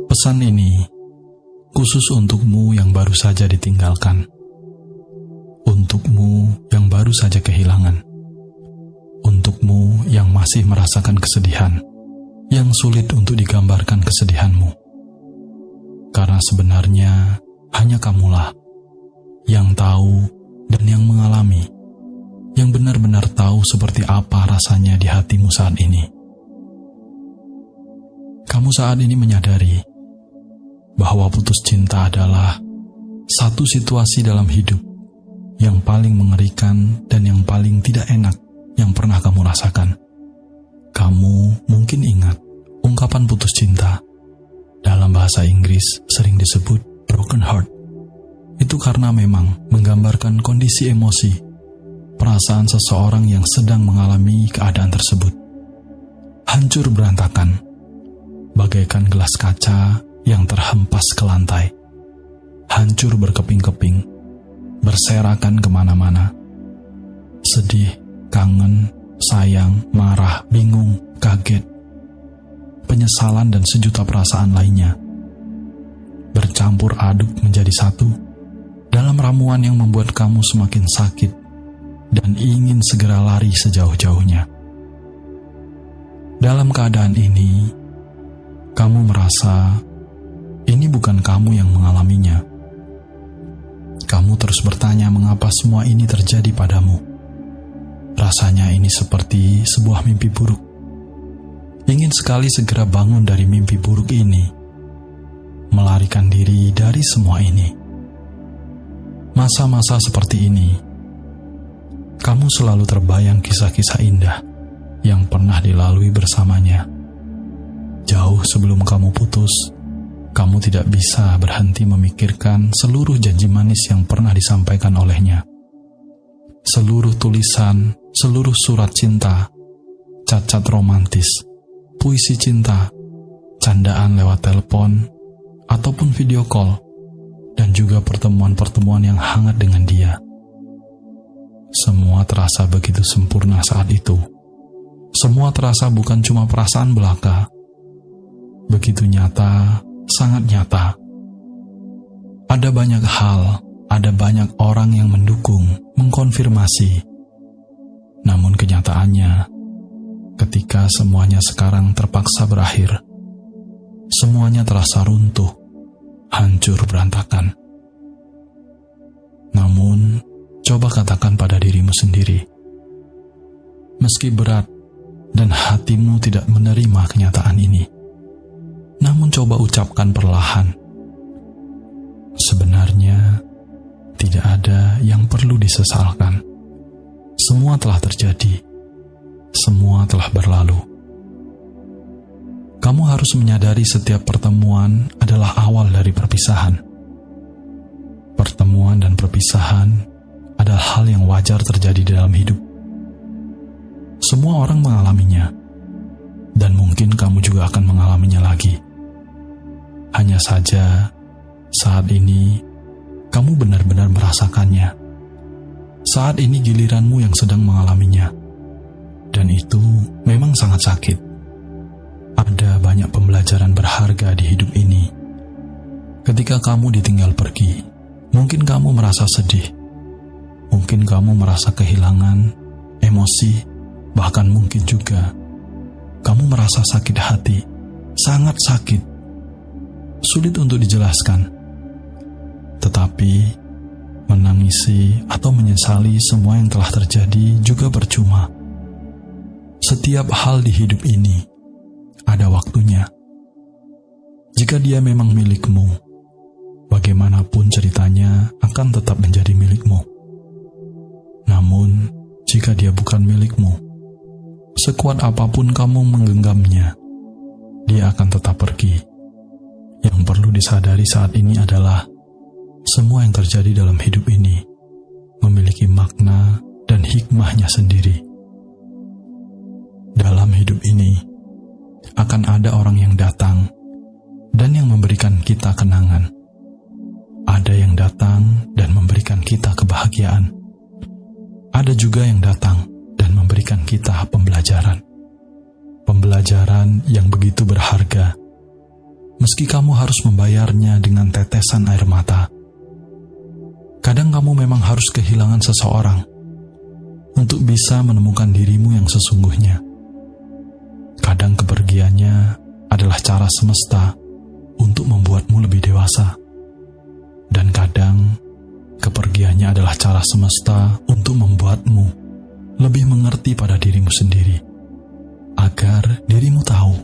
Pesan ini khusus untukmu yang baru saja ditinggalkan, untukmu yang baru saja kehilangan, untukmu yang masih merasakan kesedihan, yang sulit untuk digambarkan kesedihanmu. Karena sebenarnya hanya kamulah yang tahu dan yang mengalami, yang benar-benar tahu seperti apa rasanya di hatimu saat ini. Kamu saat ini menyadari bahwa putus cinta adalah satu situasi dalam hidup yang paling mengerikan dan yang paling tidak enak yang pernah kamu rasakan. Kamu mungkin ingat ungkapan putus cinta. Dalam bahasa Inggris sering disebut broken heart. Itu karena memang menggambarkan kondisi emosi, perasaan seseorang yang sedang mengalami keadaan tersebut. Hancur berantakan, bagaikan gelas kaca yang terhempas ke lantai, hancur berkeping-keping, berserakan kemana-mana. Sedih, kangen, sayang, marah, bingung, kaget, penyesalan dan sejuta perasaan lainnya bercampur aduk menjadi satu dalam ramuan yang membuat kamu semakin sakit dan ingin segera lari sejauh-jauhnya. Dalam keadaan ini, kamu merasa ini bukan kamu yang mengalaminya. Kamu terus bertanya mengapa semua ini terjadi padamu. Rasanya ini seperti sebuah mimpi buruk. Ingin sekali segera bangun dari mimpi buruk ini, melarikan diri dari semua ini. Masa-masa seperti ini, kamu selalu terbayang kisah-kisah indah yang pernah dilalui bersamanya. Jauh sebelum kamu putus, kamu tidak bisa berhenti memikirkan seluruh janji manis yang pernah disampaikan olehnya. Seluruh tulisan, seluruh surat cinta, cat-cat romantis, puisi cinta, candaan lewat telepon, ataupun video call, dan juga pertemuan-pertemuan yang hangat dengan dia. Semua terasa begitu sempurna saat itu. Semua terasa bukan cuma perasaan belaka. Begitu nyata, sangat nyata. Ada banyak hal, ada banyak orang yang mendukung, mengkonfirmasi. Namun kenyataannya, ketika semuanya sekarang terpaksa berakhir, semuanya terasa runtuh, hancur berantakan. Namun, coba katakan pada dirimu sendiri, meski berat dan hatimu tidak menerima kenyataan ini, namun coba ucapkan perlahan, sebenarnya tidak ada yang perlu disesalkan. Semua telah terjadi, semua telah berlalu. Kamu harus menyadari setiap pertemuan adalah awal dari perpisahan. Pertemuan dan perpisahan adalah hal yang wajar terjadi dalam hidup. Semua orang mengalaminya, dan mungkin kamu juga akan mengalaminya lagi. Hanya saja, saat ini, kamu benar-benar merasakannya. Saat ini giliranmu yang sedang mengalaminya. Dan itu memang sangat sakit. Ada banyak pembelajaran berharga di hidup ini. Ketika kamu ditinggal pergi, mungkin kamu merasa sedih. Mungkin kamu merasa kehilangan, emosi, bahkan mungkin juga kamu merasa sakit hati, sangat sakit. Sulit untuk dijelaskan. Tetapi, menangisi atau menyesali semua yang telah terjadi juga percuma. Setiap hal di hidup ini ada waktunya. Jika dia memang milikmu, bagaimanapun ceritanya akan tetap menjadi milikmu. Namun, jika dia bukan milikmu, sekuat apapun kamu menggenggamnya, dia akan tetap pergi. Yang perlu disadari saat ini adalah semua yang terjadi dalam hidup ini memiliki makna dan hikmahnya sendiri. Dalam hidup ini akan ada orang yang datang dan yang memberikan kita kenangan. Ada yang datang dan memberikan kita kebahagiaan. Ada juga yang datang dan memberikan kita pembelajaran pembelajaran yang begitu berharga, meski kamu harus membayarnya dengan tetesan air mata. Kadang kamu memang harus kehilangan seseorang untuk bisa menemukan dirimu yang sesungguhnya. Kadang kepergiannya adalah cara semesta untuk membuatmu lebih dewasa. Dan kadang kepergiannya adalah cara semesta untuk membuatmu lebih mengerti pada dirimu sendiri, agar dirimu tahu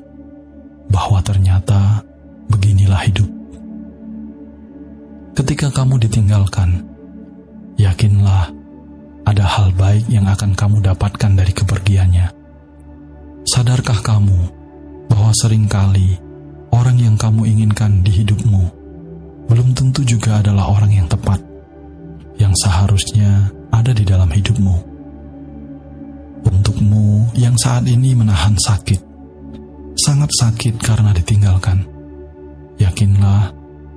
bahwa ternyata beginilah hidup. Ketika kamu ditinggalkan, yakinlah ada hal baik yang akan kamu dapatkan dari kepergiannya. Sadarkah kamu bahwa seringkali orang yang kamu inginkan di hidupmu belum tentu juga adalah orang yang tepat, yang seharusnya ada di dalam hidupmu. Untukmu yang saat ini menahan sakit, sangat sakit karena ditinggalkan, yakinlah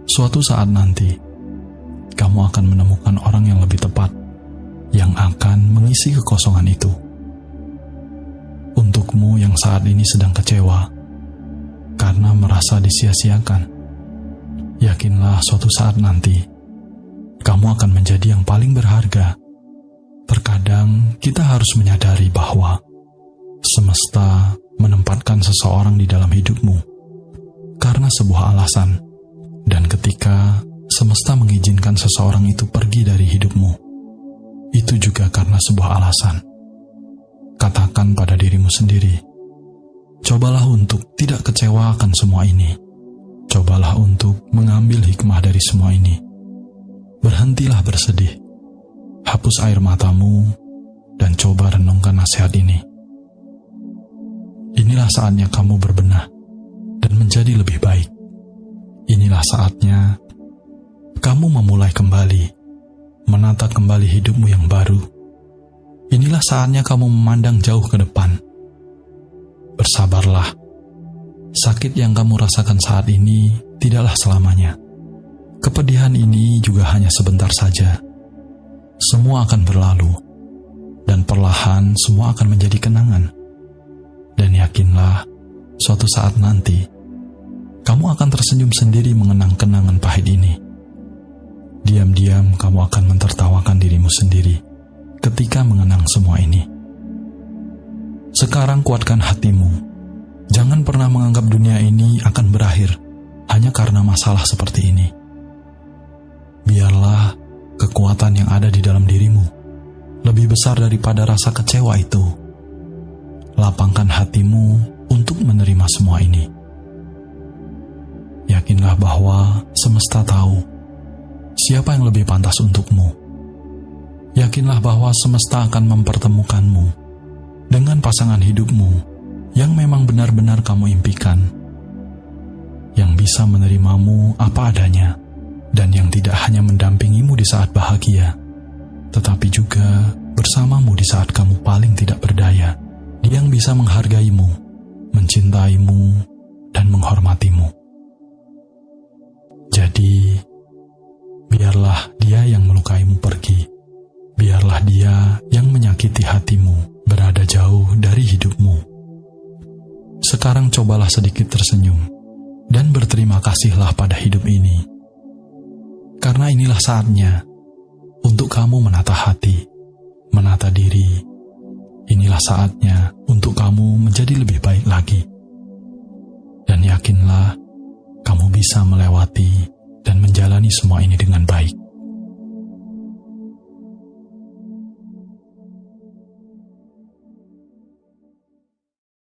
suatu saat nanti kamu akan menemukan orang yang lebih tepat, yang akan mengisi kekosongan itu. Untukmu yang saat ini sedang kecewa karena merasa disia-siakan, yakinlah suatu saat nanti kamu akan menjadi yang paling berharga. Terkadang kita harus menyadari bahwa semesta menempatkan seseorang di dalam hidupmu karena sebuah alasan, dan ketika semesta mengizinkan seseorang itu pergi dari hidupmu, itu juga karena sebuah alasan. Katakan pada dirimu sendiri, cobalah untuk tidak kecewa akan semua ini. Cobalah untuk mengambil hikmah dari semua ini. Berhentilah bersedih. Hapus air matamu dan coba renungkan nasihat ini. Inilah saatnya kamu berbenah dan menjadi lebih baik. Inilah saatnya kamu memulai kembali, menata kembali hidupmu yang baru. Inilah saatnya kamu memandang jauh ke depan. Bersabarlah. Sakit yang kamu rasakan saat ini tidaklah selamanya. Kepedihan ini juga hanya sebentar saja. Semua akan berlalu, dan perlahan semua akan menjadi kenangan. Dan yakinlah, suatu saat nanti, kamu akan tersenyum sendiri mengenang kenangan pahit ini. Diam-diam kamu akan mentertawakan dirimu sendiri ketika mengenang semua ini. Sekarang kuatkan hatimu. Jangan pernah menganggap dunia ini akan berakhir hanya karena masalah seperti ini. Biarlah kekuatan yang ada di dalam dirimu lebih besar daripada rasa kecewa itu. Lapangkan hatimu untuk menerima semua ini. Yakinlah bahwa semesta tahu siapa yang lebih pantas untukmu. Yakinlah bahwa semesta akan mempertemukanmu dengan pasangan hidupmu yang memang benar-benar kamu impikan, yang bisa menerimamu apa adanya, dan yang tidak hanya mendampingimu di saat bahagia, tetapi juga bersamamu di saat kamu paling tidak berdaya, yang bisa menghargaimu, mencintaimu, dan menghormatimu. Jadi, biarlah dia yang melukaimu pergi, biarlah dia yang menyakiti hatimu berada jauh dari hidupmu. Sekarang cobalah sedikit tersenyum, dan berterima kasihlah pada hidup ini. Karena inilah saatnya untuk kamu menata hati, menata diri. Inilah saatnya untuk kamu menjadi lebih baik lagi. Dan yakinlah, kamu bisa melewati dan menjalani semua ini dengan baik.